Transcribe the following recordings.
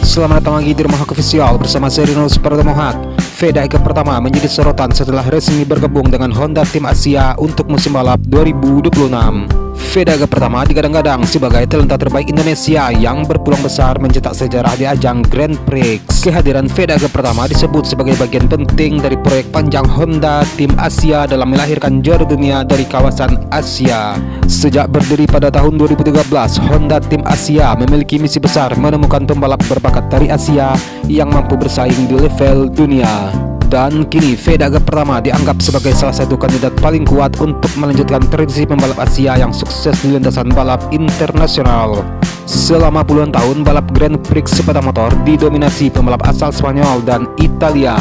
Selamat datang lagi di Rumah Hak Official bersama saya Rinal Suparto Mohak. VDAG pertama menjadi sorotan setelah resmi bergabung dengan Honda Tim Asia untuk musim balap 2026. VDAG pertama digadang-gadang sebagai talenta terbaik Indonesia yang berpeluang besar mencetak sejarah di ajang Grand Prix. Kehadiran VDAG pertama disebut sebagai bagian penting dari proyek panjang Honda Tim Asia dalam melahirkan juara dunia dari kawasan Asia. Sejak berdiri pada tahun 2013, Honda Tim Asia memiliki misi besar menemukan pembalap berbakat dari Asia yang mampu bersaing di level dunia. Dan kini VDAG pertama dianggap sebagai salah satu kandidat paling kuat untuk melanjutkan tradisi pembalap Asia yang sukses di lintasan balap internasional. Selama puluhan tahun, balap Grand Prix sepeda motor didominasi pembalap asal Spanyol dan Italia.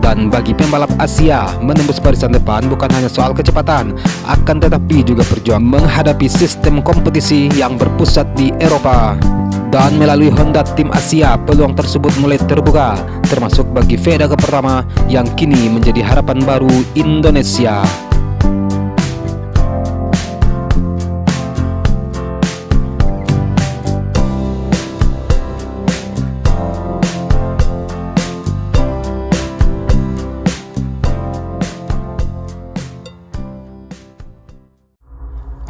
Dan bagi pembalap Asia, menembus barisan depan bukan hanya soal kecepatan, akan tetapi juga berjuang menghadapi sistem kompetisi yang berpusat di Eropa. Dan melalui Honda Tim Asia, peluang tersebut mulai terbuka, termasuk bagi VDAG pertama yang kini menjadi harapan baru Indonesia.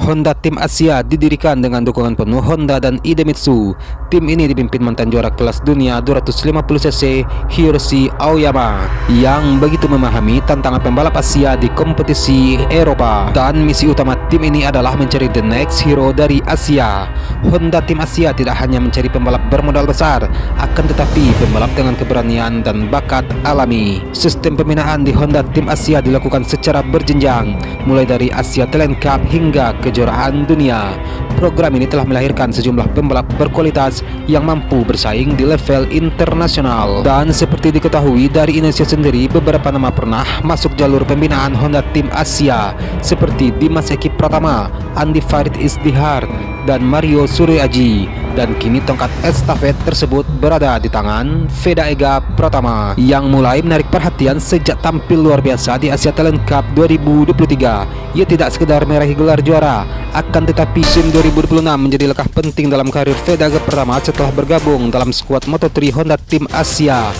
Honda Tim Asia didirikan dengan dukungan penuh Honda dan Idemitsu. Tim ini dipimpin mantan juara kelas dunia 250cc Hiroshi Aoyama yang begitu memahami tantangan pembalap Asia di kompetisi Eropa. Dan misi utama tim ini adalah mencari the next hero dari Asia. Honda Tim Asia tidak hanya mencari pembalap bermodal besar, akan tetapi pembalap dengan keberanian dan bakat alami. Sistem pembinaan di Honda Tim Asia dilakukan secara berjenjang, mulai dari Asia Talent Cup hingga kejuaraan dunia. Program ini telah melahirkan sejumlah pembalap berkualitas yang mampu bersaing di level internasional. Dan seperti diketahui dari Indonesia sendiri, beberapa nama pernah masuk jalur pembinaan Honda Tim Asia seperti Dimas Eki Pratama, Andi Farid Isdihar, dan Mario Suryaji. Dan kini tongkat estafet tersebut berada di tangan VDAG pertama yang mulai menarik perhatian sejak tampil luar biasa di Asia Talent Cup 2023. Ia tidak sekedar meraih gelar juara, akan tetapi musim 2026 menjadi lekah penting dalam karir VDAG pertama setelah bergabung dalam skuad Moto3 Honda Tim Asia.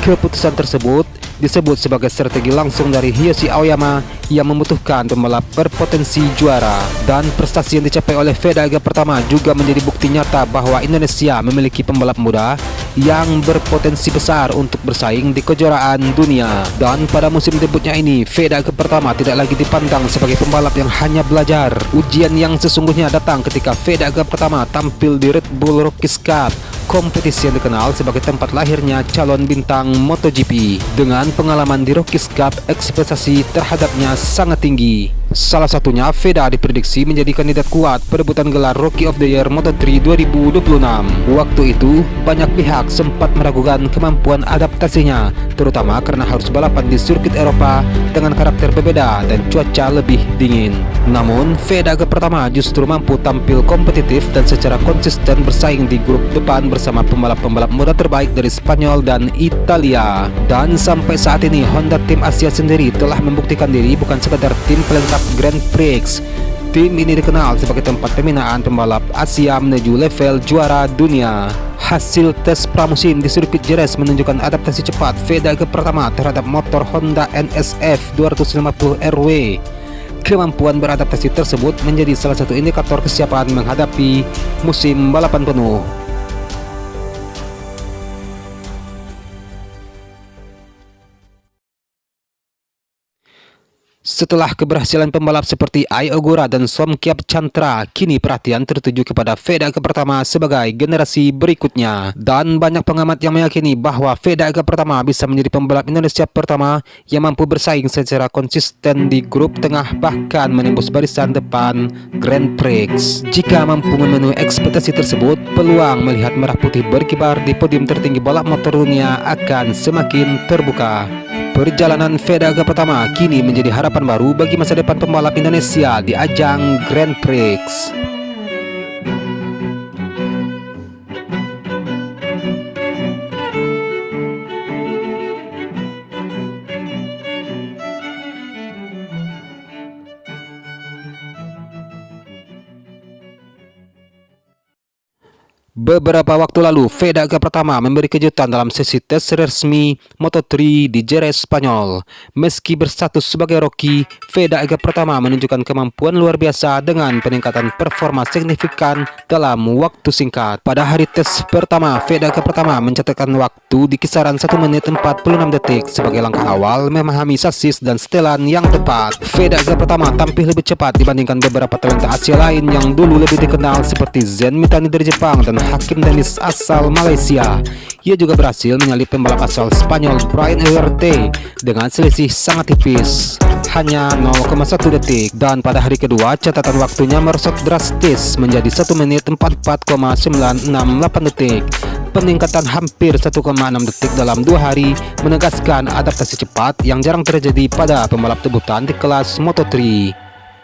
Keputusan tersebut disebut sebagai strategi langsung dari Hiroshi Aoyama yang membutuhkan pembalap berpotensi juara. Dan prestasi yang dicapai oleh VDAG pertama juga menjadi bukti nyata bahwa Indonesia memiliki pembalap muda yang berpotensi besar untuk bersaing di kejuaraan dunia. Dan pada musim debutnya ini, VDAG pertama tidak lagi dipandang sebagai pembalap yang hanya belajar. Ujian yang sesungguhnya datang ketika VDAG pertama tampil di Red Bull Rookies Cup, kompetisi yang dikenal sebagai tempat lahirnya calon bintang MotoGP. Dengan pengalaman di Rookies Cup, ekspektasi terhadapnya sangat tinggi. Salah satunya, VDA diprediksi menjadi kandidat kuat perebutan gelar Rookie of the Year Moto3 2026. Waktu itu, banyak pihak sempat meragukan kemampuan adaptasinya, terutama karena harus balapan di sirkuit Eropa dengan karakter berbeda dan cuaca lebih dingin. Namun, VDAG pertama justru mampu tampil kompetitif dan secara konsisten bersaing di grup depan bersama pembalap-pembalap muda terbaik dari Spanyol dan Italia. Dan sampai saat ini, Honda Tim Asia sendiri telah membuktikan diri bukan sekadar tim pelengkap Grand Prix. Tim ini dikenal sebagai tempat pembinaan pembalap Asia menuju level juara dunia. Hasil tes pramusim di sirkuit Jerez menunjukkan adaptasi cepat VDAG pertama terhadap motor Honda NSF 250 RW. Kemampuan beradaptasi tersebut menjadi salah satu indikator kesiapan menghadapi musim balapan penuh. Setelah keberhasilan pembalap seperti Ai Ogura dan Somkiat Chantra, kini perhatian tertuju kepada VDAG pertama sebagai generasi berikutnya. Dan banyak pengamat yang meyakini bahwa VDAG pertama bisa menjadi pembalap Indonesia pertama yang mampu bersaing secara konsisten di grup tengah bahkan menembus barisan depan Grand Prix. Jika mampu memenuhi ekspektasi tersebut, peluang melihat merah putih berkibar di podium tertinggi balap motor dunia akan semakin terbuka. Perjalanan VDAG pertama kini menjadi harapan baru bagi masa depan pembalap Indonesia di ajang Grand Prix. Beberapa waktu lalu, Vega Pratama memberi kejutan dalam sesi tes resmi Moto3 di Jerez, Spanyol. Meski berstatus sebagai rookie, Vega Pratama menunjukkan kemampuan luar biasa dengan peningkatan performa signifikan dalam waktu singkat. Pada hari tes pertama, Vega Pratama mencatatkan waktu di kisaran 1 menit 46 detik sebagai langkah awal memahami sasis dan setelan yang tepat. Vega Pratama tampil lebih cepat dibandingkan beberapa talenta Asia lain yang dulu lebih dikenal seperti Zen Mitani dari Jepang dan Hakim Dennis asal Malaysia. Ia juga berhasil menyalip pembalap asal Spanyol Brian Huerte dengan selisih sangat tipis, hanya 0,1 detik. Dan pada hari kedua, catatan waktunya merosot drastis menjadi 1 menit 44,968 detik. Peningkatan hampir 1,6 detik dalam 2 hari menegaskan adaptasi cepat yang jarang terjadi pada pembalap debutan di kelas Moto3.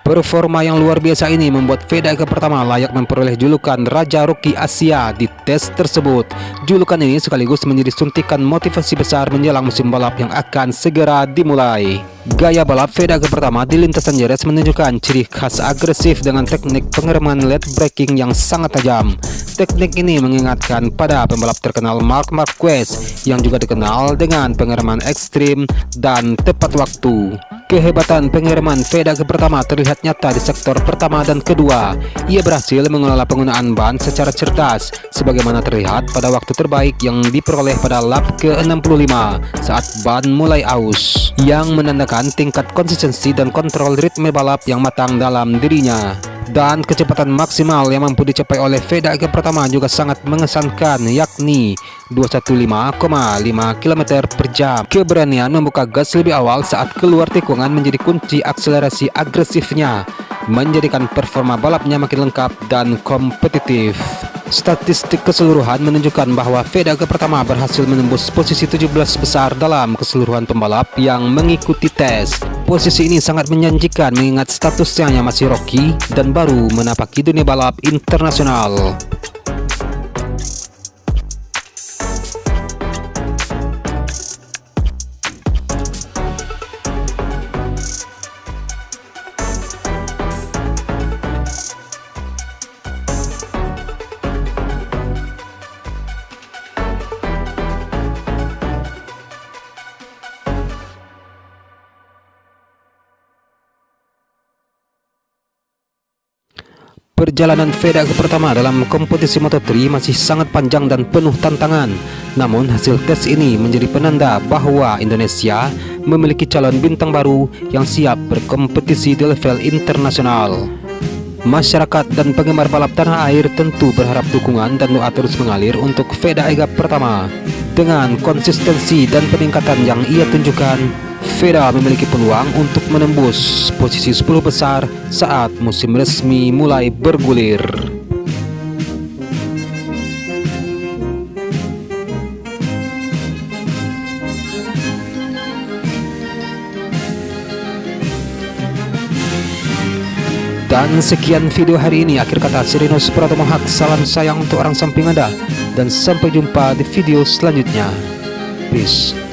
Performa yang luar biasa ini membuat Vega Pratama layak memperoleh julukan Raja Rookie Asia di tes tersebut. Julukan ini sekaligus menjadi suntikan motivasi besar menjelang musim balap yang akan segera dimulai. Gaya balap Vega Pratama di lintasan Jerez menunjukkan ciri khas agresif dengan teknik pengereman late braking yang sangat tajam. Teknik ini mengingatkan pada pembalap terkenal Marc Marquez yang juga dikenal dengan pengereman ekstrim dan tepat waktu. Kehebatan pengereman Vega Pratama terlihat nyata di sektor pertama dan kedua. Ia berhasil mengelola penggunaan ban secara cerdas, sebagaimana terlihat pada waktu terbaik yang diperoleh pada lap ke-65 saat ban mulai aus, yang menandakan tingkat konsistensi dan kontrol ritme balap yang matang dalam dirinya. Dan kecepatan maksimal yang mampu dicapai oleh Vega Pratama juga sangat mengesankan, yakni 215,5 km per jam. Keberanian membuka gas lebih awal saat keluar tikungan menjadi kunci akselerasi agresifnya, menjadikan performa balapnya makin lengkap dan kompetitif. Statistik keseluruhan menunjukkan bahwa Vega Pratama berhasil menembus posisi 17 besar dalam keseluruhan pembalap yang mengikuti tes. Posisi ini sangat menjanjikan mengingat statusnya yang masih rookie dan baru menapaki dunia balap internasional. Perjalanan Vega Pratama dalam kompetisi Moto3 masih sangat panjang dan penuh tantangan. Namun hasil tes ini menjadi penanda bahwa Indonesia memiliki calon bintang baru yang siap berkompetisi di level internasional. Masyarakat dan penggemar balap tanah air tentu berharap dukungan dan doa terus mengalir untuk Vega Pratama. Dengan konsistensi dan peningkatan yang ia tunjukkan, Vega memiliki peluang untuk menembus posisi 10 besar saat musim resmi mulai bergulir. Dan sekian video hari ini. Akhir kata, Sirinus Pratomo Haq, salam sayang untuk orang samping Anda, dan sampai jumpa di video selanjutnya. Peace.